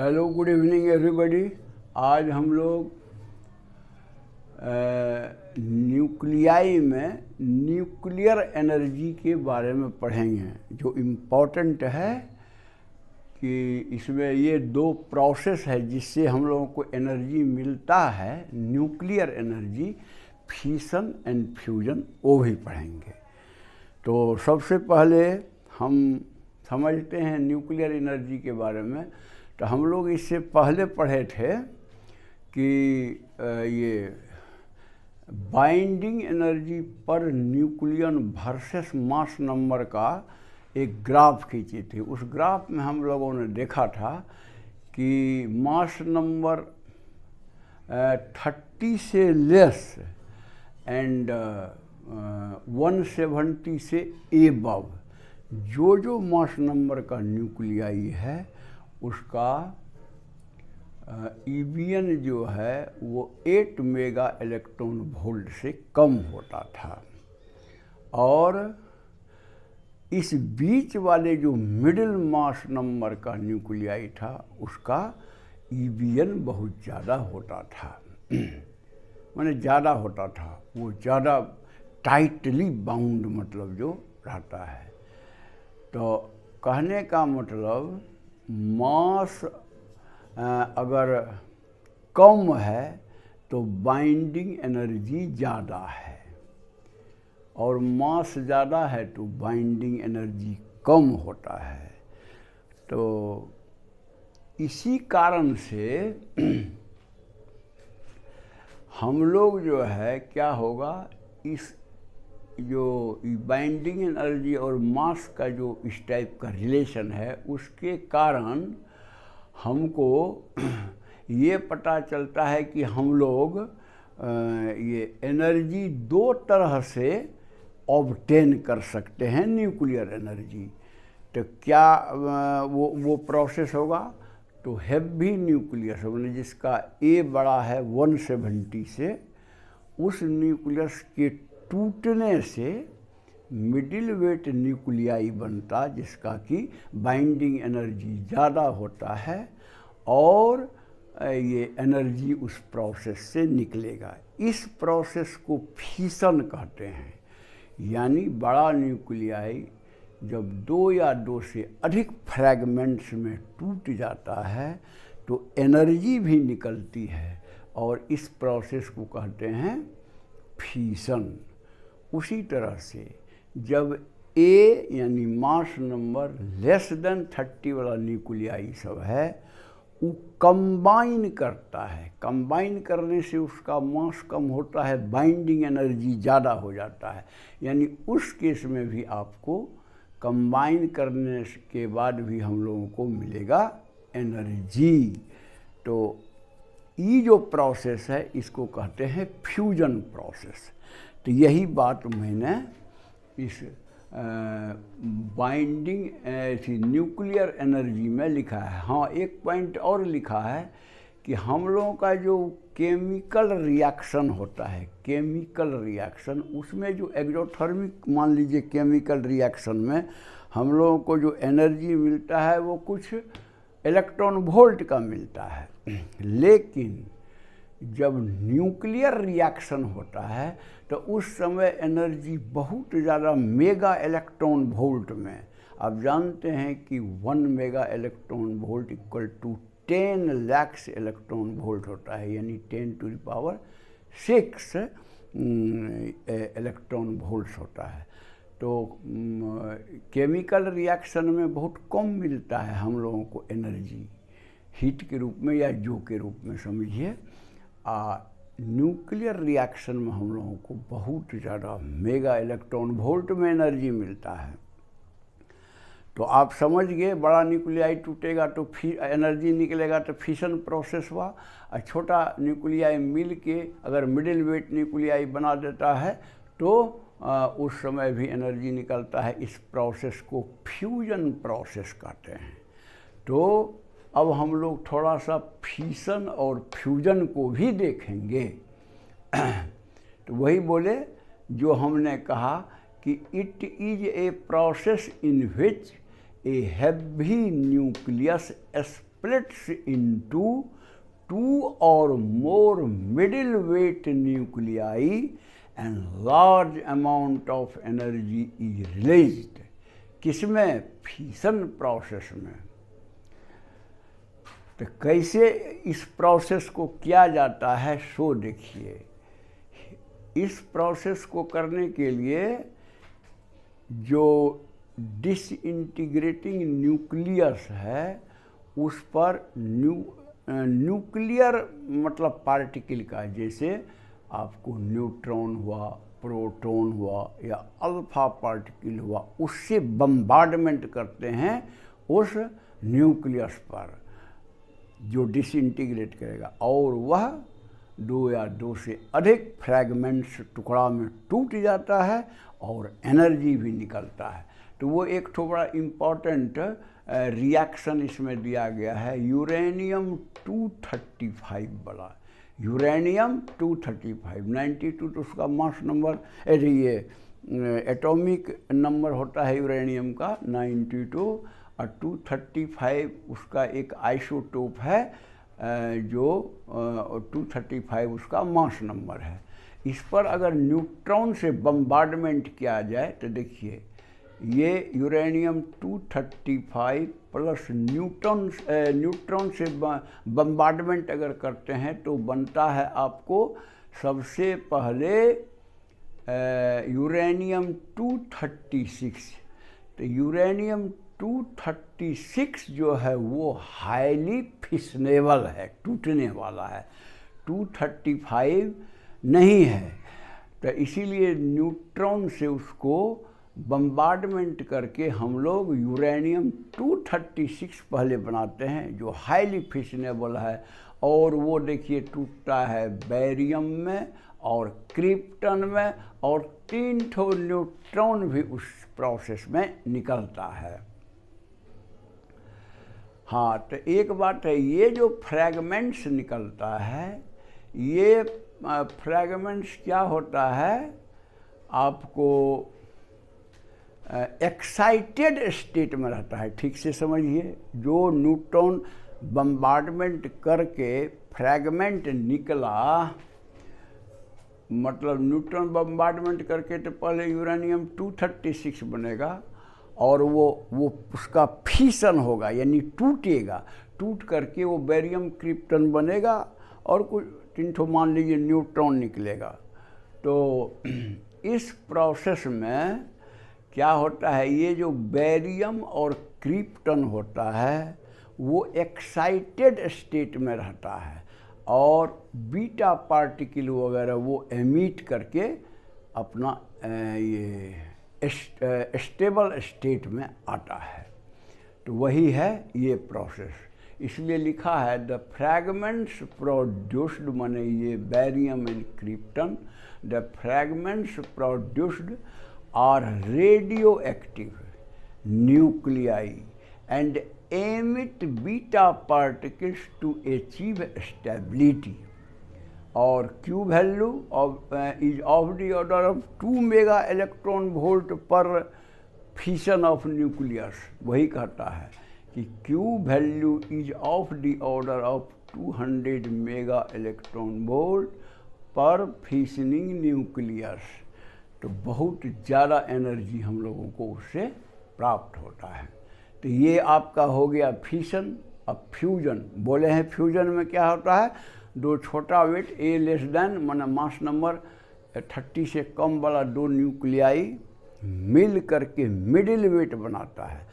Hello, good evening everybody. आज हम लोग न्यूक्लियाई में न्यूक्लियर एनर्जी के बारे में पढ़ेंगे। जो इम्पोर्टेंट है कि इसमें ये दो प्रोसेस है जिससे हम लोगों को एनर्जी मिलता है, nuclear energy, fission and fusion, वो भी पढ़ेंगे। तो सबसे पहले हम समझते हैं न्यूक्लियर एनर्जी के बारे में। तो हम लोग इससे पहले पढ़े थे कि ये binding energy per nucleon versus mass number का एक ग्राफ खींची थी। उस ग्राफ में हम लोगों ने देखा था कि मास नंबर 30 से लेस एंड 170 से एबव जो मास नंबर का न्यूक्लियाई है उसका ईवीएन जो है वो 8 मेगा इलेक्ट्रॉन वोल्ट से कम होता था, और इस बीच वाले जो मिडिल मास नंबर का न्यूक्लियाई था उसका ईवीएन बहुत ज़्यादा होता था। माने ज़्यादा होता था, वो ज़्यादा टाइटली बाउंड मतलब जो रहता है। तो कहने का मतलब मास अगर कम है तो बाइंडिंग एनर्जी ज़्यादा है, और मास ज़्यादा है तो बाइंडिंग एनर्जी कम होता है। तो इसी कारण से हम लोग जो है क्या होगा, इस जो बाइंडिंग एनर्जी और मास का जो इस टाइप का रिलेशन है उसके कारण हमको ये पता चलता है कि हम लोग ये एनर्जी दो तरह से ऑब्टेन कर सकते हैं, न्यूक्लियर एनर्जी। तो क्या वो प्रोसेस होगा, तो हैवी न्यूक्लियस मतलब जिसका ए बड़ा है 170 से, उस न्यूक्लियस के टूटने से मिडिल वेट न्यूक्लियाई बनता जिसका कि बाइंडिंग एनर्जी ज़्यादा होता है, और ये एनर्जी उस प्रोसेस से निकलेगा। इस प्रोसेस को फिशन कहते हैं। यानी बड़ा न्यूक्लियाई जब दो या दो से अधिक फ्रैगमेंट्स में टूट जाता है तो एनर्जी भी निकलती है, और इस प्रोसेस को कहते हैं फिशन। उसी तरह से जब ए यानी मास नंबर लेस देन 30 वाला न्यूक्लियाई सब है, वो कंबाइन करता है। कंबाइन करने से उसका मास कम होता है, बाइंडिंग एनर्जी ज़्यादा हो जाता है। यानी उस केस में भी आपको कंबाइन करने के बाद भी हम लोगों को मिलेगा एनर्जी। तो ये जो प्रोसेस है इसको कहते हैं फ्यूजन प्रोसेस। तो यही बात मैंने इस बाइंडिंग न्यूक्लियर एनर्जी में लिखा है। हाँ, एक पॉइंट और लिखा है कि हम लोगों का जो केमिकल रिएक्शन होता है, केमिकल रिएक्शन, उसमें जो एक्सोथर्मिक मान लीजिए केमिकल रिएक्शन में हम लोगों को जो एनर्जी मिलता है वो कुछ इलेक्ट्रॉन वोल्ट का मिलता है। लेकिन जब न्यूक्लियर रिएक्शन होता है तो उस समय एनर्जी बहुत ज़्यादा मेगा इलेक्ट्रॉन वोल्ट में, आप जानते हैं कि 1 mega electron volt equal to 10 lakh electron volt होता है, यानी 10⁶ इलेक्ट्रॉन वोल्ट्स होता है। तो केमिकल रिएक्शन में बहुत कम मिलता है हम लोगों को एनर्जी, हीट के रूप में या जो के रूप में समझिए। न्यूक्लियर रिएक्शन में हम लोगों को बहुत ज़्यादा मेगा इलेक्ट्रॉन वोल्ट में एनर्जी मिलता है। तो आप समझ गए, बड़ा न्यूक्लियाई टूटेगा तो फिर एनर्जी निकलेगा, तो फिशन प्रोसेस हुआ। और छोटा न्यूक्लियाई मिल के अगर मिडिल वेट न्यूक्लियाई बना देता है तो उस समय भी एनर्जी निकलता है। इस प्रोसेस को फ्यूजन प्रोसेस कहते हैं। तो अब हम लोग थोड़ा सा फिशन और फ्यूजन को भी देखेंगे। तो वही बोले जो हमने कहा कि it is a process in which a heavy nucleus splits into 2 or more middleweight nuclei and large amount of energy is released. किसमें? फिशन प्रोसेस में। तो कैसे इस प्रोसेस को किया जाता है सो देखिए। इस प्रोसेस को करने के लिए जो डिसइंटीग्रेटिंग न्यूक्लियस है उस पर न्यूक्लियर मतलब पार्टिकल का, जैसे आपको न्यूट्रॉन हुआ, प्रोटॉन हुआ या अल्फा पार्टिकल हुआ, उससे बम्बार्डमेंट करते हैं उस न्यूक्लियस पर जो डिसइंटीग्रेट करेगा, और वह 2 या 2 से अधिक फ्रैगमेंट्स टुकड़ा में टूट जाता है और एनर्जी भी निकलता है। तो वो एक थोड़ा इम्पॉर्टेंट रिएक्शन इसमें दिया गया है, यूरेनियम 235 वाला। यूरेनियम 235 92 तो उसका मास नंबर, ये एटॉमिक नंबर होता है यूरेनियम का 92, और 235 उसका एक आइसोटोप है जो 235 उसका मास नंबर है। इस पर अगर न्यूट्रॉन से बम्बार्डमेंट किया जाए तो देखिए ये यूरेनियम 235 प्लस न्यूट्रॉन से बम्बार्डमेंट अगर करते हैं तो बनता है आपको सबसे पहले यूरेनियम 236। तो यूरेनियम 236 जो है वो हाईली फिशनेबल है, टूटने वाला है, 235 नहीं है। तो इसीलिए न्यूट्रॉन से उसको बम्बार्डमेंट करके हम लोग यूरेनियम 236 पहले बनाते हैं जो हाईली फिशनेबल है, और वो देखिए टूटता है बेरियम में और क्रिप्टन में, और 3 ठो न्यूट्रॉन भी उस प्रोसेस में निकलता है। हाँ, तो एक बात है, ये जो फ्रैगमेंट्स निकलता है, ये फ्रैगमेंट्स क्या होता है, आपको एक्साइटेड स्टेट में रहता है। ठीक से समझिए, जो न्यूट्रॉन बम्बार्डमेंट करके फ्रैगमेंट निकला, मतलब न्यूट्रॉन बम्बार्डमेंट करके तो पहले यूरेनियम 236 बनेगा, और वो उसका फिशन होगा यानी टूटेगा, टूट करके वो बेरियम क्रिप्टन बनेगा और कुछ 3 ठो मान लीजिए न्यूट्रॉन निकलेगा। तो इस प्रोसेस में क्या होता है, ये जो बेरियम और क्रिप्टन होता है वो एक्साइटेड स्टेट में रहता है, और बीटा पार्टिकल वगैरह वो एमिट करके अपना ये स्टेबल स्टेट में आता है। तो वही है ये प्रोसेस। इसलिए लिखा है द फ्रैगमेंट्स प्रोड्यूस्ड, माने ये barium and krypton, the fragments produced are radioactive nuclei and emit beta particles to achieve stability, और Q value is of the order of 2 mega electron volt per fission of nucleus। वही कहता है कि Q value is of the order of 200 mega electron volt per fissioning nucleus। तो बहुत ज़्यादा energy हम लोगों को उससे प्राप्त होता है। तो ये आपका हो गया फिशन। अब फ्यूजन बोले हैं, फ्यूजन में क्या होता है, 2 छोटा वेट ए लेस देन माने मास नंबर 30 से कम वाला 2 न्यूक्लियाई मिल करके मिडिल वेट बनाता है,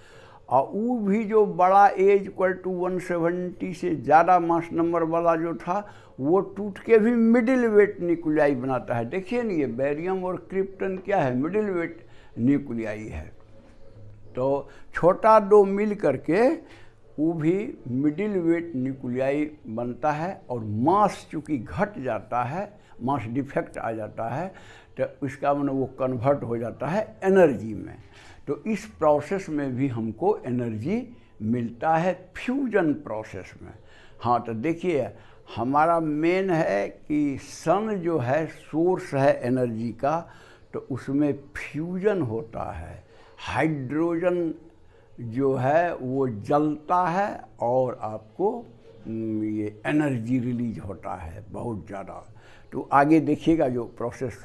और वो भी जो बड़ा ए इक्वल टू 170 से ज़्यादा मास नंबर वाला जो था वो टूट के भी मिडिल वेट न्यूक्लियाई बनाता है। देखिए नहीं, ये बेरियम और क्रिप्टन क्या है, मिडिल वेट न्यूक्लियाई है। तो छोटा 2 मिल करके वो भी मिडिल वेट न्यूक्लियाई बनता है, और मास चूँकि घट जाता है, मास डिफेक्ट आ जाता है, तो इसका मतलब वो कन्वर्ट हो जाता है एनर्जी में। तो इस प्रोसेस में भी हमको एनर्जी मिलता है फ्यूजन प्रोसेस में। हाँ, तो देखिए हमारा मेन है कि सन जो है सोर्स है एनर्जी का, तो उसमें फ्यूजन होता है, हाइड्रोजन जो है वो जलता है और आपको ये एनर्जी रिलीज होता है बहुत ज़्यादा। तो आगे देखिएगा जो प्रोसेस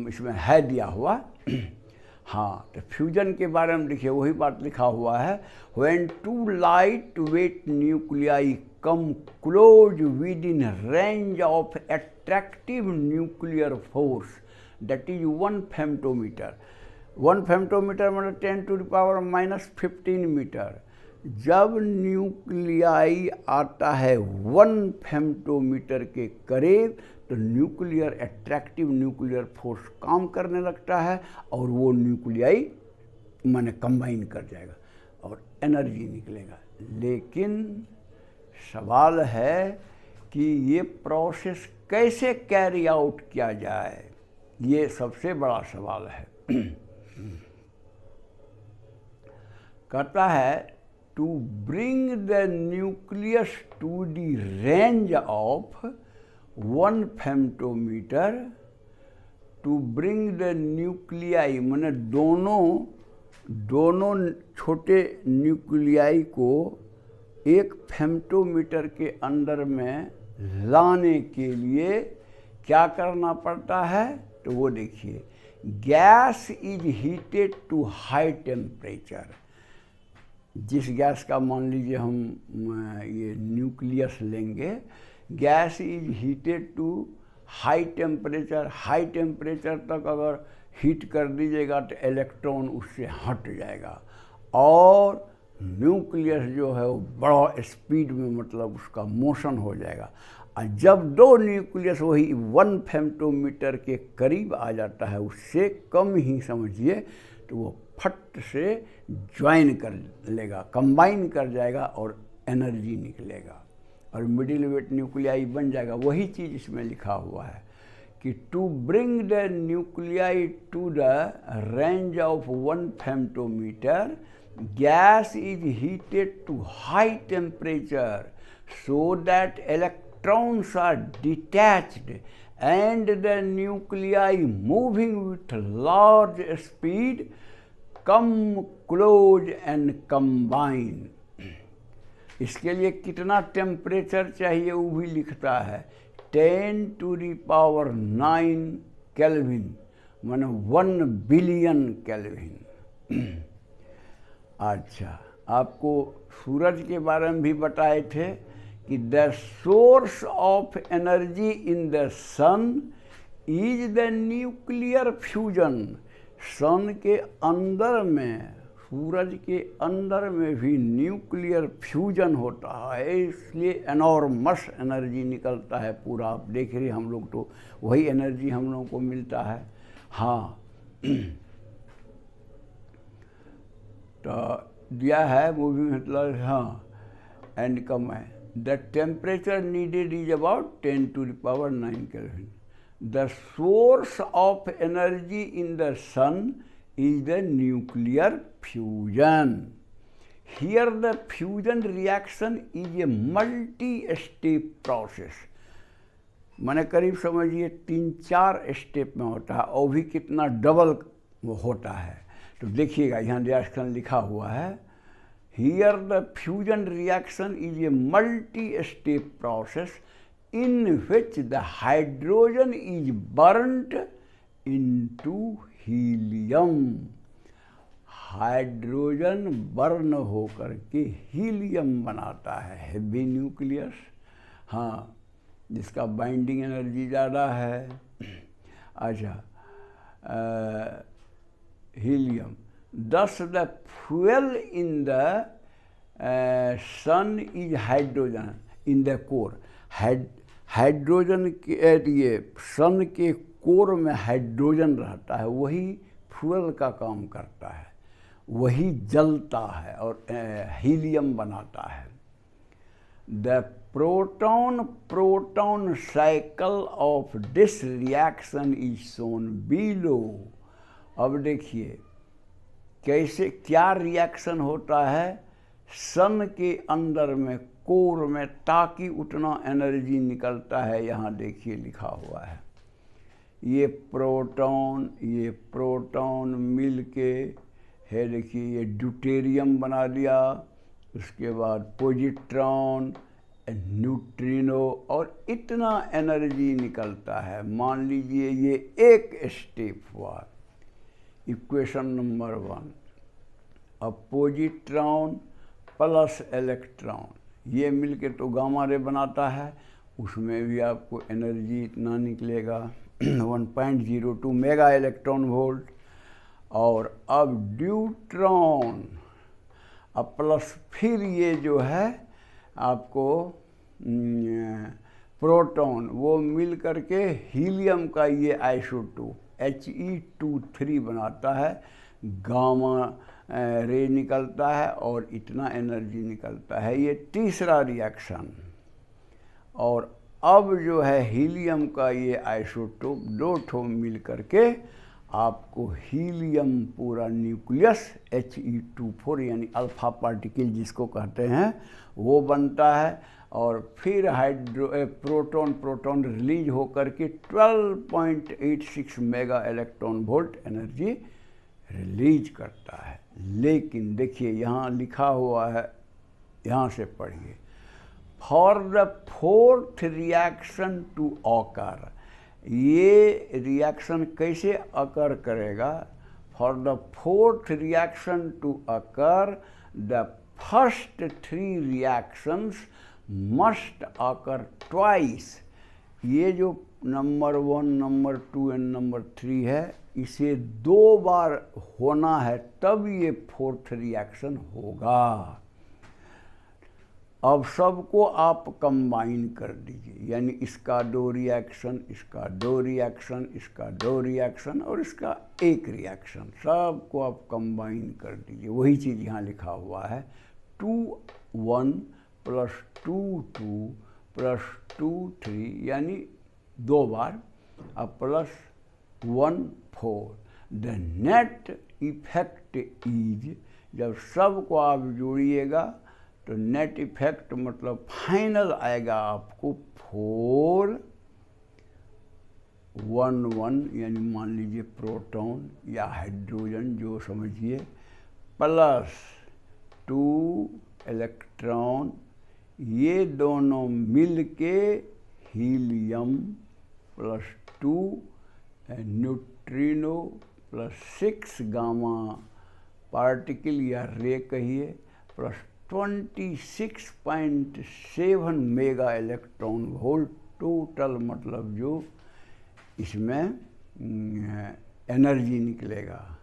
इसमें है दिया हुआ। हाँ, तो फ्यूजन के बारे में देखिए वही बात लिखा हुआ है, when two light weight nuclei come close with in range of attractive nuclear force that is 1 femtometre. 1 femtometre मतलब 10⁻⁻15 मीटर। जब न्यूक्लियाई आता है 1 फेम्टोमीटर के करीब तो न्यूक्लियर एट्रैक्टिव न्यूक्लियर फोर्स काम करने लगता है और वो न्यूक्लियाई माने कंबाइन कर जाएगा और एनर्जी निकलेगा। लेकिन सवाल है कि ये प्रोसेस कैसे कैरी आउट किया जाए, ये सबसे बड़ा सवाल है। कहता है to bring the nucleus to the range of 1 femtometre, to bring the nuclei माने दोनों छोटे न्यूक्लियाई को 1 फेम्टोमीटर के अंदर में लाने के लिए क्या करना पड़ता है, तो वो देखिए, gas is heated to high temperature. जिस गैस का मान लीजिए हम ये न्यूक्लियस लेंगे, gas is heated to high temperature. High temperature तक अगर हीट कर दीजिएगा तो इलेक्ट्रॉन उससे हट जाएगा और न्यूक्लियस जो है वो बड़ा स्पीड में मतलब उसका मोशन हो जाएगा। और जब दो न्यूक्लियस वही 1 फेम्टोमीटर के करीब आ जाता है, उससे कम ही समझिए, तो वो फट से ज्वाइन कर लेगा, कंबाइन कर जाएगा और एनर्जी निकलेगा और मिडिल वेट न्यूक्लियाई बन जाएगा। वही चीज़ इसमें लिखा हुआ है कि to bring the nuclei to the range of 1 femtometre, gas is heated to high temperature so that electrons are detached and the nuclei moving with large speed come close and combine। इसके लिए कितना temperature चाहिए वो भी लिखता है, 10⁹ kelvin माने 1 billion kelvin. अच्छा, आपको सूरज के बारे में भी बताए थे कि the source of energy in the sun is the nuclear fusion. Sun के अंदर में, सूरज के अंदर में भी न्यूक्लियर फ्यूजन होता है, इसलिए एनॉर्मस एनर्जी निकलता है पूरा। आप देख रहे हम लोग तो वही एनर्जी हम लोगों को मिलता है। हाँ, तो दिया है वो भी मतलब, हाँ, एंड कम है। The temperature needed is about 10⁹ kelvin. The source of energy in the sun is the nuclear fusion. Here the fusion reaction is a multi-step process। माने करीब समझिए 3-4 स्टेप में होता है और भी कितना डबल होता है। तो देखिएगा यहाँ रिएक्शन लिखा हुआ है, Here the fusion reaction is a multi-step process in which the hydrogen is burnt into helium. Hydrogen burn होकर के हीलियम बनाता है, हेवी न्यूक्लियस, हाँ, जिसका बाइंडिंग एनर्जी ज़्यादा है। अच्छा, helium. Thus the fuel in the sun is hydrogen in the core. Hydrogen के ये सन के कोर में हाइड्रोजन रहता है, वही फ्यूल का काम करता है, वही जलता है और हीलियम बनाता है। The proton cycle of this reaction is shown below. अब देखिए कैसे क्या रिएक्शन होता है सन के अंदर में, कोर में, ताकि उतना एनर्जी निकलता है। यहाँ देखिए लिखा हुआ है, ये प्रोटॉन मिल के है। देखिए ये ड्यूटेरियम बना दिया, उसके बाद पॉजिट्रॉन, न्यूट्रिनो, और इतना एनर्जी निकलता है। मान लीजिए ये एक स्टेप हुआ, इक्वेशन नंबर 1। अब पॉजिट्रॉन प्लस इलेक्ट्रॉन ये मिलके तो गामा रे बनाता है, उसमें भी आपको एनर्जी इतना निकलेगा 1.02 मेगा इलेक्ट्रॉन वोल्ट। और अब ड्यूट्रॉन अब प्लस फिर ये जो है आपको प्रोटॉन, वो मिल करके हीलियम का ये आइसोटोप He23 बनाता है, गामा रे निकलता है और इतना एनर्जी निकलता है। ये तीसरा रिएक्शन। और अब जो है हीलियम का ये आइसोटोप 2 ठो मिल करके आपको हीलियम पूरा न्यूक्लियस He24 यानी अल्फा पार्टिकल जिसको कहते हैं वो बनता है। और फिर प्रोटॉन रिलीज होकर के 12.86 mega electron volt energy release करता है। लेकिन देखिए यहाँ लिखा हुआ है, यहाँ से पढ़िए, for the fourth reaction to occur. ये रिएक्शन कैसे अकर करेगा? For the fourth reaction to occur the first 3 reactions must occur twice. ये जो नंबर 1, नंबर 2 एंड नंबर 3 है, इसे 2 बार होना है, तब ये फोर्थ रिएक्शन होगा। अब सबको आप कंबाइन कर दीजिए, यानी इसका 2 रिएक्शन, इसका 2 रिएक्शन, इसका 2 रिएक्शन और इसका 1 रिएक्शन, सबको आप कंबाइन कर दीजिए। वही चीज़ यहाँ लिखा हुआ है, 2 1 प्लस 2 2 प्लस 2 3, यानी 2 बार, अब plus 1 4। The net effect is, जब सबको आप जोड़िएगा तो नेट इफेक्ट मतलब फाइनल आएगा आपको 4 1 1, यानी मान लीजिए प्रोटॉन या हाइड्रोजन जो समझिए, प्लस 2 इलेक्ट्रॉन, ये दोनों मिल के helium plus 2 neutrino plus 6 gamma particle या रे कहिए, plus 26.7 mega electron volt total, मतलब जो इसमें एनर्जी निकलेगा।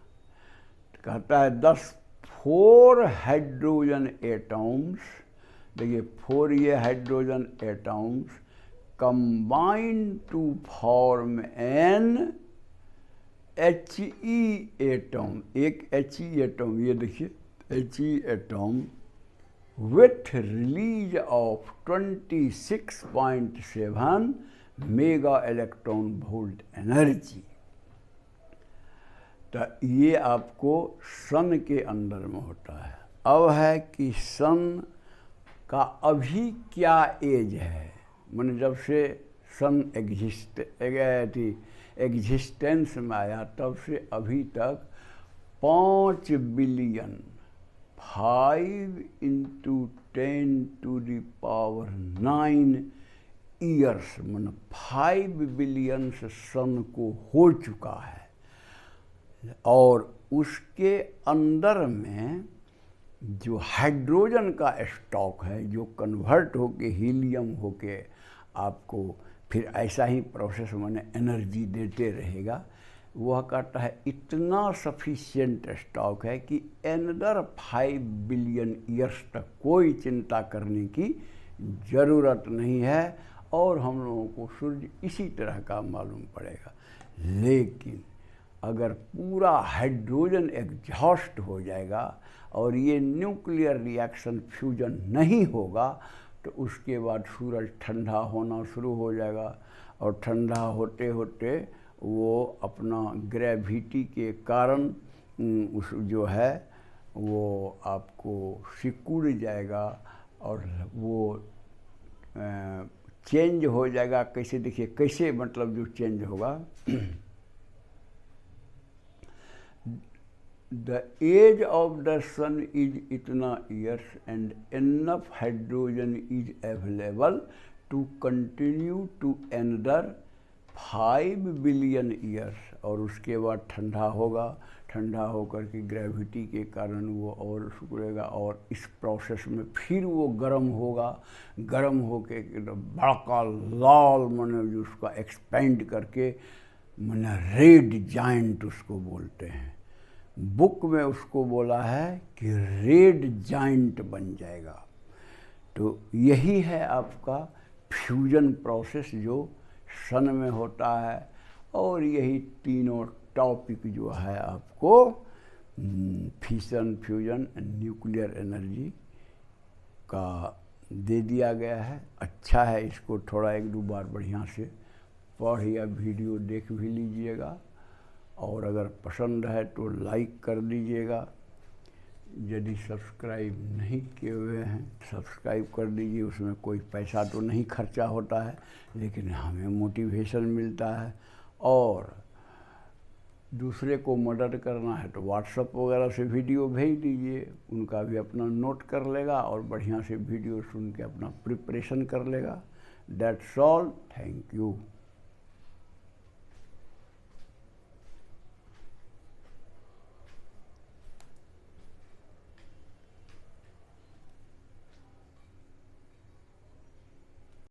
कहता है 4 हाइड्रोजन एटम्स, देखिए 4 ये hydrogen atoms combine to form an He atom, एक He एटम, ये देखिए He atom with release of 26.7 mega electron volt energy. तो ये आपको सन के अंदर में होता है। अब है कि सन का अभी क्या एज है, मैंने जब से सन एग्जिस्टेंस में आया तब से अभी तक 5 बिलियन 5 × 10⁹ ईयर्स, मतलब 5 बिलियन सन को हो चुका है। और उसके अंदर में जो हाइड्रोजन का स्टॉक है, जो कन्वर्ट होके हीलियम होके आपको फिर ऐसा ही प्रोसेस मैंने एनर्जी देते रहेगा, वह कहता है इतना सफिशिएंट स्टॉक है कि अनदर 5 बिलियन ईयर्स तक कोई चिंता करने की ज़रूरत नहीं है, और हम लोगों को सूर्य इसी तरह का मालूम पड़ेगा। लेकिन अगर पूरा हाइड्रोजन एग्जॉस्ट हो जाएगा और ये न्यूक्लियर रिएक्शन फ्यूजन नहीं होगा, तो उसके बाद सूरज ठंडा होना शुरू हो जाएगा, और ठंडा होते होते वो अपना ग्रेविटी के कारण उस जो है वो आपको सिकुड़ जाएगा, और वो चेंज हो जाएगा। कैसे देखिए, कैसे मतलब जो चेंज होगा the age of the sun is इतना years and enough hydrogen is available to continue to another 5 billion years. और उसके बाद ठंडा होगा, ठंडा होकर के ग्रेविटी के कारण वो और सिकुड़ेगा और इस प्रोसेस में फिर वो गर्म होगा, गर्म होके बड़का लाल माने जो उसका एक्सपेंड करके माने रेड जाइंट उसको बोलते हैं। बुक में उसको बोला है कि रेड जाइंट बन जाएगा। तो यही है आपका फ्यूजन प्रोसेस जो सन में होता है। और यही तीनों टॉपिक जो है आपको फिशन, फ्यूजन, न्यूक्लियर एनर्जी का दे दिया गया है। अच्छा है, इसको थोड़ा 1-2 बार बढ़िया से पढ़ या वीडियो देख भी लीजिएगा। और अगर पसंद है तो लाइक कर दीजिएगा। यदि सब्सक्राइब नहीं किए हुए हैं सब्सक्राइब कर दीजिए। उसमें कोई पैसा तो नहीं खर्चा होता है, लेकिन हमें मोटिवेशन मिलता है। और दूसरे को मदद करना है तो व्हाट्सएप वगैरह से वीडियो भेज दीजिए, उनका भी अपना नोट कर लेगा और बढ़िया से वीडियो सुन के अपना प्रिपरेशन कर लेगा। That's all, thank you.